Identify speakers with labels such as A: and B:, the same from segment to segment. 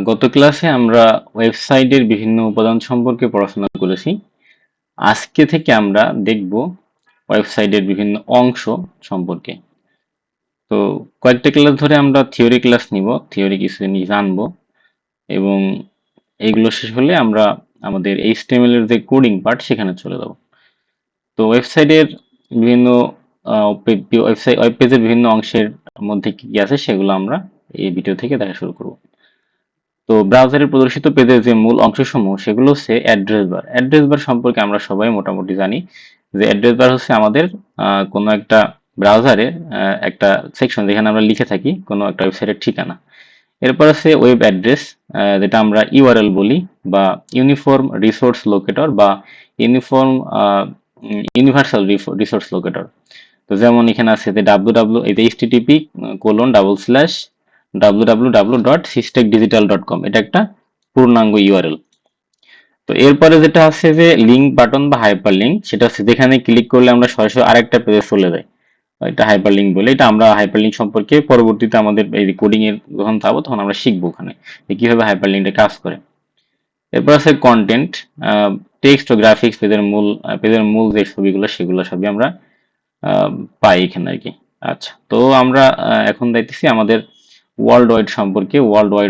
A: গত ক্লাসে আমরা ওয়েবসাইটের বিভিন্ন উপাদান সম্পর্কে পড়াশোনা করেছি। আজকে থেকে আমরা দেখব ওয়েবসাইটের বিভিন্ন অংশ সম্পর্কে। তো কয়েকটা ক্লাস ধরে আমরা থিওরি ক্লাস নিব, থিওরি কিছু নিয়ে জানবো, এবং এইগুলো শেষ হলে আমরা আমাদের HTML এর যে কোডিং পার্ট সেখানে চলে যাব। তো ওয়েবসাইটের বিভিন্ন ওয়েব পেজের বিভিন্ন অংশের মধ্যে কি কি আছে সেগুলো আমরা এই ভিডিও থেকে দেখা শুরু করব। তো ব্রাউজারে প্রদর্শিত পেজের যে মূল অংশসমূহ সেগুলো হচ্ছে অ্যাড্রেস বার। অ্যাড্রেস বার সম্পর্কে আমরা সবাই মোটামুটি জানি যে অ্যাড্রেস বার হচ্ছে আমাদের কোনো একটা ব্রাউজারে একটা সেকশন যেখানে আমরা লিখে থাকি কোনো একটা ওয়েবসাইটের ঠিকানা। এরপর আছে ওয়েব অ্যাড্রেস, যেটা আমরা ইউআরএল বলি, বা ইউনিফর্ম রিসোর্স লোকেটর, বা ইউনিফর্ম ইউনিভার্সাল রিসোর্স লোকেটর। তো যেমন এখানে আছে যে ডাব্লু এই যে http://www.systecdigital.com, এটা একটা পূর্ণাঙ্গ ইউআরএল। তো এরপরে যেটা আছে যে লিঙ্ক বাটন বা হাইপার লিঙ্ক, সেটা হচ্ছে যেখানে ক্লিক করলে আমরা সরাসরি আরেকটা পেজে চলে যাই, এটা হাইপার লিঙ্ক বলে। এটা আমরা হাইপার লিঙ্ক সম্পর্কে পরবর্তীতে আমাদের এই কোডিং এর যখন যাবো তখন আমরা শিখবো ওখানে যে কিভাবে হাইপার লিঙ্কটা কাজ করে। এরপর আছে কন্টেন্ট, টেক্সট ও গ্রাফিক্স, পেজের মূল যে ছবিগুলো সেগুলো সবই আমরা পাই এখানে আর কি। আচ্ছা, তো আমরা এখন দেখতেছি আমাদের ওয়ার্ল্ড ওয়াইড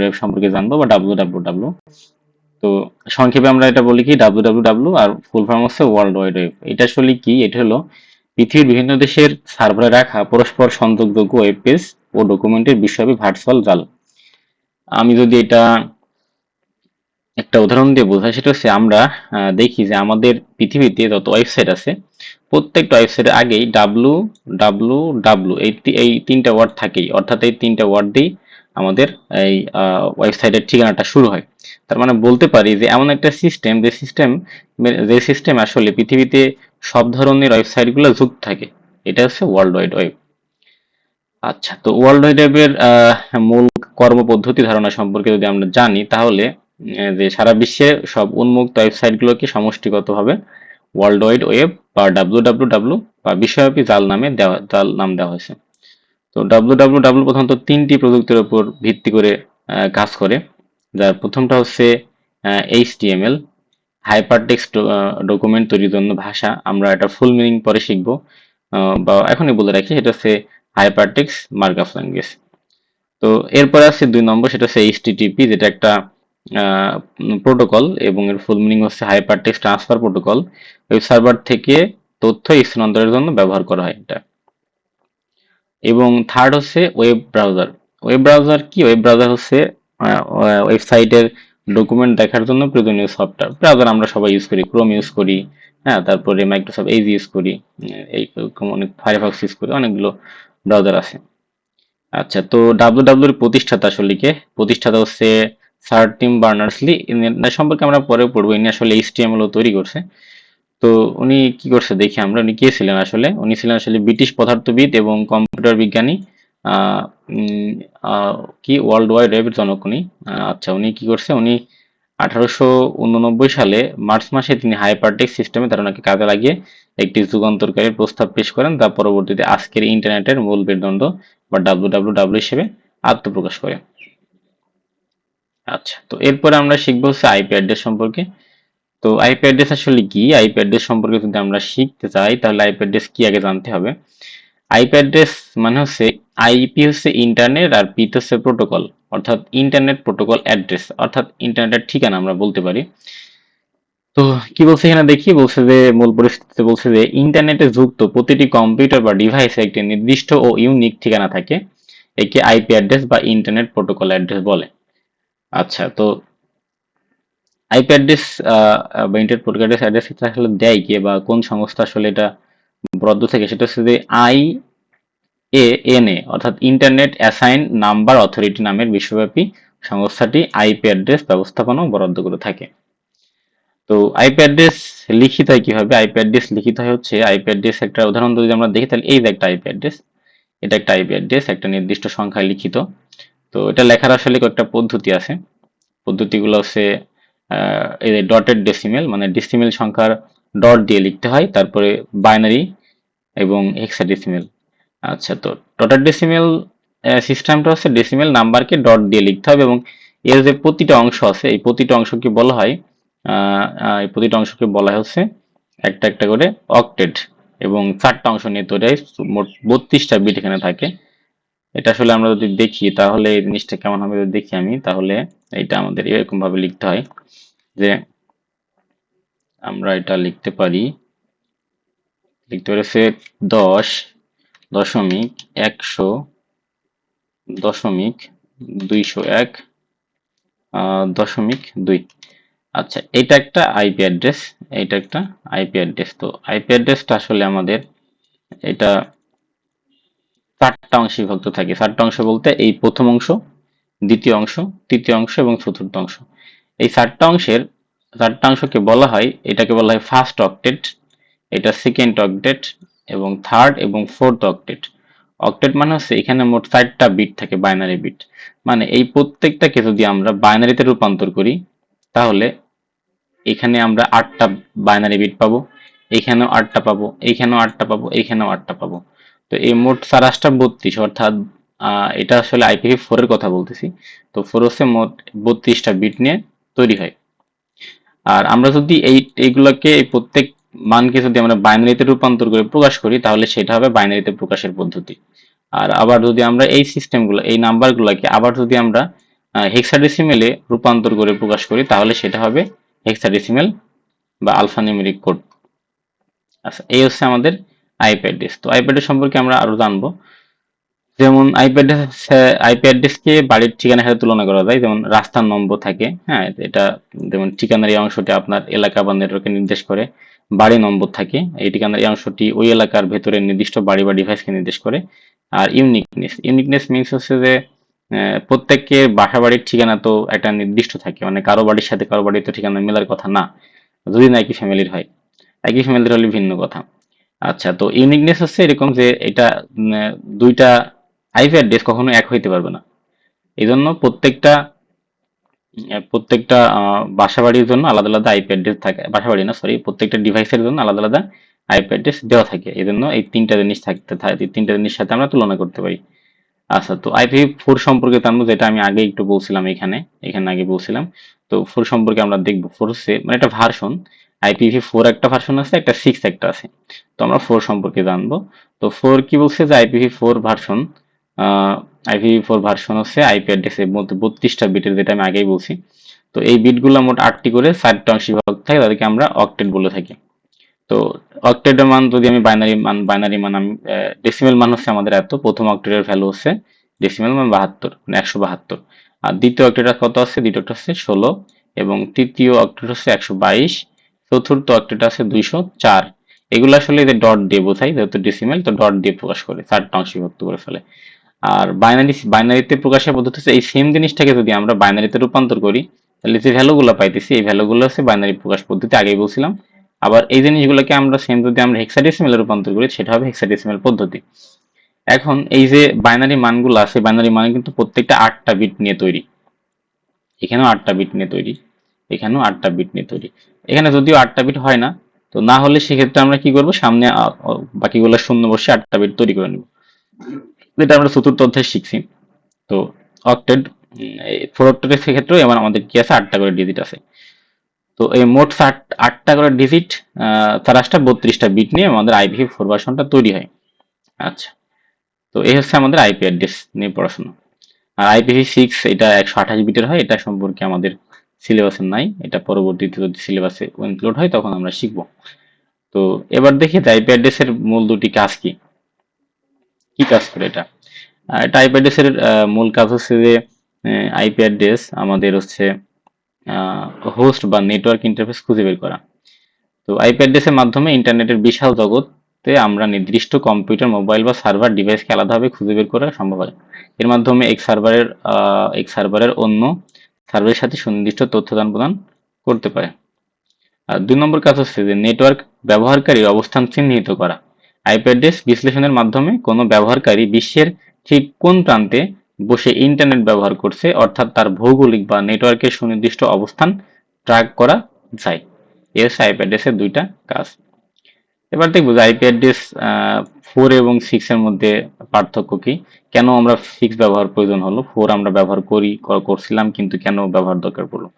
A: ওয়েব সম্পর্কে জানবো, বা ডাব্লিউ। তো সংক্ষেপে আমরা এটা বলি কি ডাব্লিউ, আর ফুল ফর্ম হচ্ছে ওয়ার্ল্ড ওয়াইড ওয়েব। এটা আসলে কি? এটা হলো পৃথিবীর বিভিন্ন দেশের সার্ভারে রাখা পরস্পর সংযোগযোগ্য ওয়েব পেজ ও ডকুমেন্টের বিশ্বব্যাপী ভার্চুয়াল জাল। আমি যদি এটা একটা উদাহরণ দিয়ে বোঝাই, সেটা হচ্ছে আমরা দেখি যে আমাদের পৃথিবীতে যত ওয়েবসাইট আছে প্রত্যেকটা ওয়েবসাইটের আগেই ডাব্লু এই তিনটা ওয়ার্ড থাকেই, অর্থাৎ এই তিনটা ওয়ার্ড দিয়েই আমাদের এই ওয়েবসাইটের ঠিকানাটা শুরু হয়। তার মানে বলতে পারি যে এমন একটা সিস্টেম, যে সিস্টেম আসলে পৃথিবীতে সব ধরনের ওয়েবসাইটগুলো যুক্ত থাকে, এটা হচ্ছে ওয়ার্ল্ড ওয়াইড ওয়েব। আচ্ছা, তো ওয়ার্ল্ড ওয়াইড ওয়েবের মূল কর্মপদ্ধতি ধারণা সম্পর্কে যদি আমরা জানি, তাহলে যে সারা বিশ্বে সব উন্মুক্ত ওয়েবসাইটগুলোকে সমষ্টিগতভাবে ওয়ার্ল্ড ওয়াইড ওয়েব বা ডাব্লু বা বিশ্বব্যাপী জাল নাম দেওয়া হয়েছে। তো ডাব্লু প্রধানত তিনটি প্রযুক্তির উপর ভিত্তি করে কাজ করে, যার প্রথমটা হচ্ছে HTML, হাইপারটেক্সট ডকুমেন্ট তৈরির জন্য ভাষা। আমরা এটা ফুল মিনিং পরে শিখবো, বা এখনই বলে রাখি, সেটা হচ্ছে হাইপারটেক্সট মার্কআপ ল্যাঙ্গুয়েজ। তো এরপরে আছে 2 নম্বর, সেটা হচ্ছে HTTP, যেটা একটা প্রোটোকল, এবং এর ফুল মিনিং হচ্ছে hyper text transfer protocol. Web server থেকে তথ্য স্থানান্তরের জন্য ব্যবহার করা হয় এটা। এবং থার্ড হচ্ছে ওয়েব ব্রাউজার। ওয়েব ব্রাউজার কি? ওয়েব ব্রাউজার হচ্ছে ওয়েবসাইটের ডকুমেন্ট দেখার জন্য প্রয়োজনীয় সফটওয়্যার। ব্রাউজার আমরা সবাই ইউজ করি, ক্রোম ইউজ করি, হ্যাঁ, তারপরে মাইক্রোসফট এজ ইউজ করি, এই অনেক ফায়ারফক্স ইউজ করি, অনেকগুলো ব্রাউজার আছে। আচ্ছা, তো ডাব্লিউডাব্লিউর প্রতিষ্ঠাতা আসলে কে? প্রতিষ্ঠাতা হচ্ছে স্যার টিম বার্নার্স-লি। এনার সম্পর্কে আমরা পরে পড়বো। ইনি আসলে HTML তৈরি করছে। তো উনি কি করছে দেখি আমরা, উনি কে ছিলেন আসলে? উনি ছিলেন আসলে ব্রিটিশ পদার্থবিদ এবং কম্পিউটার বিজ্ঞানী। আহ, উম, কি ওয়ার্ল্ড ওয়াইড ওয়েবের জনক উনি। আচ্ছা, উনি কি করছে? উনি 1889 সালে মার্চ মাসে তিনি হাইপারটেক্সট সিস্টেমে ধারণাকে কাজে লাগিয়ে একটি যুগান্তকারী প্রস্তাব পেশ করেন, যা পরবর্তীতে আজকের ইন্টারনেটের মূল মেরুদণ্ড বা ডাব্লিউডাব্লিউ হিসেবে আত্মপ্রকাশ করে। আচ্ছা, তো এরপরে আমরা শিখবো হচ্ছে আইপি অ্যাড্রেস সম্পর্কে। তো আইপি অ্যাড্রেস আসলে কি? আইপি অ্যাড্রেস সম্পর্কে যদি আমরা শিখতে চাই, তাহলে আইপি অ্যাড্রেস কি আগে জানতে হবে। আইপি অ্যাড্রেস মানে হচ্ছে, আইপি হচ্ছে ইন্টারনেট, আর পি হচ্ছে প্রোটোকল, অর্থাৎ ইন্টারনেট প্রোটোকল অ্যাড্রেস, অর্থাৎ ইন্টারনেটের ঠিকানা আমরা বলতে পারি। তো কি বলছে এখানে দেখি, বলছে যে মূল পরিস্থিতিতে বলছে যে ইন্টারনেটে যুক্ত প্রতিটি কম্পিউটার বা ডিভাইসে একটি নির্দিষ্ট ও ইউনিক ঠিকানা থাকে, একে আইপি অ্যাড্রেস বা ইন্টারনেট প্রোটোকল অ্যাড্রেস বলে। আচ্ছা, তো আইপি অ্যাড্রেস বা ইন্টারনেট প্রোটোকল অ্যাড্রেস আসলে দেয় কে, বা কোন সংস্থা আসলে এটা বরাদ্দ থেকে, সেটা হচ্ছে যে IANA, অর্থাৎ ইন্টারনেট অ্যাসাইন নাম্বার অথরিটি নামের বিশ্বব্যাপী সংস্থাটি আইপি অ্যাড্রেস ব্যবস্থাপনা ও বরাদ্দ করে থাকে। তো আইপি অ্যাড্রেস লিখিত হয় কিভাবে? আইপি অ্যাড্রেস লিখিত হয় হচ্ছে, আইপি অ্যাড্রেস একটা উদাহরণ যদি আমরা দেখি, তাহলে এই যে একটা আইপি অ্যাড্রেস, এটা একটা আইপি অ্যাড্রেস একটা নির্দিষ্ট সংখ্যায় লিখিত। তো এটা লেখার আসলে কয়েকটা পদ্ধতি আছে। পদ্ধতিগুলো হচ্ছে এই যে ডটেড ডেসিমেল, মানে ডেসিমেল সংখ্যার ডট দিয়ে লিখতে হয়, তারপরে বাইনারি এবং হেক্সাডেসিমেল। আচ্ছা, তো ডটেড ডেসিমেল সিস্টেমটা হচ্ছে ডেসিমেল নাম্বারকে ডট দিয়ে লিখতে হবে, এবং এর যে প্রতিটা অংশ আছে এই প্রতিটা অংশকে বলা হয় এই প্রতিটা অংশকে বলা হয় হচ্ছে একটা একটা করে অক্টেট, এবং 4টা অংশ নিয়ে তৈরি হয়। মোট 32টা বিট এখানে থাকে। এটা আসলে আমরা যদি দেখি তাহলে এই জিনিসটা কেমন হবে যদি দেখি আমি, তাহলে এটা আমাদের এরকম ভাবে লিখতে হয় যে আমরা এটা লিখতে পারি হচ্ছে 10.100.201 .2। আচ্ছা, এটা একটা আইপি অ্যাড্রেস, এটা একটা আইপি অ্যাড্রেস। তো আইপি অ্যাড্রেসটা আসলে আমাদের এটা 4টা অংশে বিভক্ত থাকে। 4টা অংশ বলতে এই প্রথম অংশ, দ্বিতীয় অংশ, তৃতীয় অংশ এবং চতুর্থ অংশ। এই 4টা অংশকে বলা হয়, এটাকে বলা হয় ফার্স্ট অক্টেট, এটা সেকেন্ড অক্টেট এবং থার্ড এবং ফোর্থ অক্টেট। অক্টেট মানে হচ্ছে এখানে মোট 4টা বিট থাকে, বাইনারি বিট। মানে এই প্রত্যেকটাকে যদি আমরা বাইনারিতে রূপান্তর করি তাহলে এখানে আমরা 8টা বাইনারি বিট পাবো, এখানেও 8টা পাবো, এইখানেও 8টা পাবো, এইখানেও 8টা পাবো। তো এই মোট 4×8 = 32, অর্থাৎ এটা আসলে IPv4 এর কথা বলতেছি। তো 4 হচ্ছে মোট 32টা বিট নিয়ে তৈরি হয়। আর আমরা যদি এইগুলোকে এই প্রত্যেক মানকে যদি আমরা বাইনারিতে রূপান্তর করে প্রকাশ করি তাহলে সেটা হবে বাইনারিতে প্রকাশের পদ্ধতি। আর আবার যদি আমরা এই সিস্টেমগুলো, এই নাম্বারগুলোকে আবার যদি আমরা হেক্সাডেসিমেলে রূপান্তর করে প্রকাশ করি তাহলে সেটা হবে হেক্সাডেসিমেল বা আলফানিউমেরিক কোড। আচ্ছা, এই হচ্ছে আমাদের আইপি অ্যাড্রেস। তো আইপি অ্যাড্রেস সম্পর্কে আমরা আরো জানবো। যেমন আইপি অ্যাড্রেসকে বাড়ির ঠিকানার সাথে তুলনা করা যায়। যেমন রাস্তার নম্বর থাকে, হ্যাঁ, এটা যেমন ঠিকানার এই অংশটি আপনার এলাকা বা নেটওয়ার্কে নির্দেশ করে। বাড়ি নম্বর থাকে, এই ঠিকানার এই অংশটি ওই এলাকার ভেতরে নির্দিষ্ট বাড়ি বা ডিভাইসকে নির্দেশ করে। আর ইউনিকনেস মিনস হচ্ছে যে প্রত্যেকের বাসা বাড়ির ঠিকানা তো একটা নির্দিষ্ট থাকে, মানে কারো বাড়ির সাথে কারো বাড়ির তো ঠিকানা মেলার কথা না, যদি না একই ফ্যামিলির হয়। একই ফ্যামিলির হলে ভিন্ন কথা। আচ্ছা, তো ইউনিকনেস হচ্ছে এরকম যে এটা দুইটা আইপি অ্যাড্রেস কখনো এক হইতে পারবে না। এই জন্য প্রত্যেকটা বাসা বাড়ির জন্য আলাদা আলাদা আইপি অ্যাড্রেস থাকে, বাসা বাড়ি না সরি, প্রত্যেকটা ডিভাইসের জন্য আলাদা আলাদা আইপি অ্যাড্রেস দেওয়া থাকে। এই জন্য এই তিনটা জিনিস থাকতে থাকে, এই তিনটা জিনিস সাথে আমরা তুলনা করতে পারি। আচ্ছা, তো IPv4 সম্পর্কে জানবো, যেটা আমি আগে একটু বলছিলাম, এখানে আগে বলছিলাম। তো 4 সম্পর্কে আমরা দেখবো। 4 হচ্ছে মানে একটা ভার্সন। IPv4 একটা ভার্সন আছে, একটা 6 একটা আছে। তো আমরা 4 সম্পর্কে জানবো। তো 4 কি বলছে যে IPv4 ভার্সন হচ্ছে আইপি অ্যাড্রেসের মধ্যে 32টা বিটের, যেটা আমি আগেই বলছি। তো এই বিটগুলো মোট 8টি করে 4টা অংশে বিভক্ত থাকে, তাদেরকে আমরা অক্টেট বলে থাকি। তো অক্টেটের মান যদি আমি বাইনারি মান আমি ডেসিমেল মান হচ্ছে আমাদের এত, প্রথম অক্টেটের ভ্যালু হচ্ছে ডেসিমেল মান 72, মানে 172। আর দ্বিতীয় অক্টেট কত আছে, দ্বিতীয়টা হচ্ছে 16, এবং তৃতীয় অক্টেট হচ্ছে 122, চতুর্থ অক্টেট আছে 204। এগুলো আসলে যে ডট দিয়ে বোঝাই, যেহেতু ডেসিমেল তো ডট দিয়ে প্রকাশ করে 4টা অংশে বিভক্ত করে ফেলে। আর বাইনারিতে প্রকাশের পদ্ধতি হচ্ছে এই সেম জিনিসটাকে যদি আমরা বাইনারিতে রূপান্তর করি তাহলে যে ভ্যালুগুলো পাইতেছি এই ভ্যালুগুলো হচ্ছে বাইনারি প্রকাশ পদ্ধতি, আগেই বলছিলাম। আবার এই জিনিসগুলোকে আমরা সেম যদি আমরা হেক্সাডেসিমেলে রূপান্তর করি সেটা হবে হেক্সাডেসিমেল পদ্ধতি। এখন এই যে বাইনারি মানগুলো আছে, বাইনারি মানে কিন্তু প্রত্যেকটা 8টা বিট নিয়ে তৈরি। এখানেও 8টা বিট নিয়ে তৈরি, এখানেও 8টা বিট নিয়ে তৈরি। এখানে যদিও 8টা বিট হয় না, তো না হলে সেক্ষেত্রে আমরা কি করব, সামনে বাকিগুলো শূন্য বসে 8টা বিট তৈরি করে নেব, যেটা আমরা চতুর্থ অধ্যায়ে শিখছি। তো অক্টেট, 4 অক্টেটের ক্ষেত্রেও এবার আমাদের কি আছে, 8টা করে ডিজিট আছে। তো এই মোট 8টা করে ডিজিট, 32টা বিট নিয়ে আমাদের IPv4 ভার্সনটা তৈরি হয়। আচ্ছা, তো এই হচ্ছে আমাদের আইপি অ্যাড্রেস নিয়ে পড়াশোনা। আর IPv6 এটা 128 বিটের হয়, এটা সম্পর্কে আমাদের সিলেবাসে নাই, এটা পরবর্তীতে যদি সিলেবাসে ইনক্লুড হয় তখন আমরা শিখব। তো এবার দেখি যে আইপি অ্যাড্রেসের মূল দুটি কাজ কি, কি কাজ করে এটা। এটা আইপি অ্যাড্রেসের মূল কাজ হচ্ছে যে আইপি অ্যাড্রেস আমাদের হচ্ছে হোস্ট বা নেটওয়ার্ক ইন্টারফেস খুঁজে বের করা। তো আইপি অ্যাড্রেসের মাধ্যমে ইন্টারনেটের বিশাল জগতে আমরা নির্দিষ্ট কম্পিউটার, মোবাইল বা সার্ভার ডিভাইসকে আলাদাভাবে খুঁজে বের করা সম্ভব হয়। এর মাধ্যমে এক সার্ভারের অন্য সার্ভারের সাথে সুনির্দিষ্ট তথ্য আদান প্রদান করতে পারে। আর 2 নম্বর কাজ হচ্ছে যে নেটওয়ার্ক ব্যবহারকারীর অবস্থান চিহ্নিত করা। আইপি অ্যাড্রেস বিশ্লেষণের মাধ্যমে কোনো ব্যবহারকারী বিশ্বের ঠিক কোন প্রান্তে বসে ইন্টারনেট ব্যবহার করছে, অর্থাৎ তার ভৌগোলিক বা নেটওয়ার্কের সুনির্দিষ্ট অবস্থান ট্র্যাক করা যায়। এই হচ্ছে আইপি অ্যাড্রেসের 2টা কাজ। এবার দেখবো যে আইপি অ্যাড্রেস 4 এবং 6 এর মধ্যে পার্থক্য কি। কেন আমরা ফিক্স ব্যবহার প্রয়োজন হলো, 4 আমরা ব্যবহার করছিলাম কিন্তু কেন ব্যবহার দরকার পড়লো।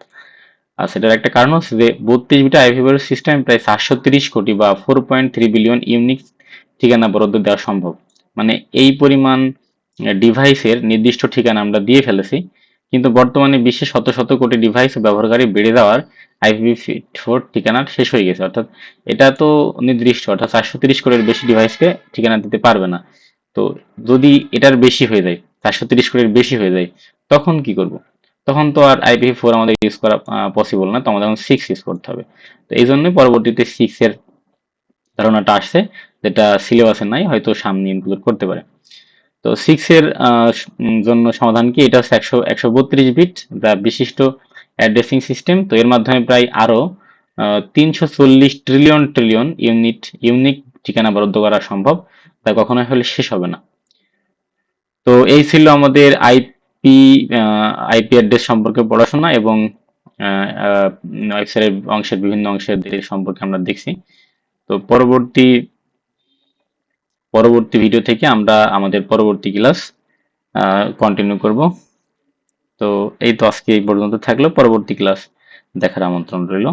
A: আর সেটার একটা কারণ হচ্ছে যে 32 বিট আইপিভি সিস্টেম প্রায় 430 কোটি বা 4.3 বিলিয়ন ইউনিক ঠিকানা বরাদ্দ দেওয়া সম্ভব। মানে এই পরিমাণ ডিভাইসের নির্দিষ্ট ঠিকানা আমরা দিয়ে ফেলেছি, কিন্তু বর্তমানে বিশ্বে শত শত কোটি ডিভাইস ও ব্যবহারকারী বেড়ে যাওয়ার IPv4 ঠিকানা শেষ হয়ে গেছে। অর্থাৎ এটা তো নির্দিষ্ট, অর্থাৎ 430 কোটির বেশি ডিভাইসকে ঠিকানা দিতে পারবে না। তো যদি এটার বেশি হয়ে যায়, 430 কোটির বেশি হয়ে যায়, তখন কি করব? তখন তো আর IPv4 আমাদের ইউজ করা পসিবল না, তো আমাদের এখন 6 ইউজ করতে হবে। তো এই জন্যই পরবর্তীতে 6 এর ধারণাটা আসছে, যেটা সিলেবাসে নাই, হয়তো সামনে ইনক্লুড করতে পারে। তো 6 এর জন্য সমাধান কি? এটা হচ্ছে 132 বিট বিশিষ্ট অ্যাড্রেসিং সিস্টেম। তো এর মাধ্যমে প্রায় আরো 340 ট্রিলিয়ন ইউনিক ঠিকানা বরাদ্দ করা সম্ভব, তা কখনোই হলে শেষ হবে না। তো এই ছিল আমাদের আইপি অ্যাড্রেস সম্পর্কে পড়াশোনা, এবং ওয়েবসাইটের অংশের বিভিন্ন অংশের সম্পর্কে আমরা দেখছি। তো পরবর্তী ভিডিও থেকে আমরা আমাদের পরবর্তী ক্লাস কন্টিনিউ করব। তো এই তো আজকে এই পর্যন্ত থাকলো, পরবর্তী ক্লাস দেখার আমন্ত্রণ রইল।